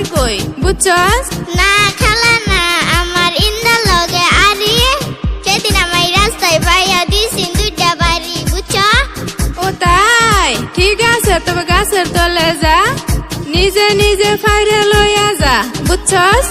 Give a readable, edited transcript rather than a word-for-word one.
জামাই কই বুঝছস? না খালা না, আমার ইন্দার লগে আরি, সেদিন আমায় রাস্তায় পাইয়া দিছিন দুইটা বাড়ি, বুঝছো? ও তাই, ঠিক আছে, তবে গাছের তলে যা, নিজে নিজে ফাইরে লইয়া যা, বুঝছস?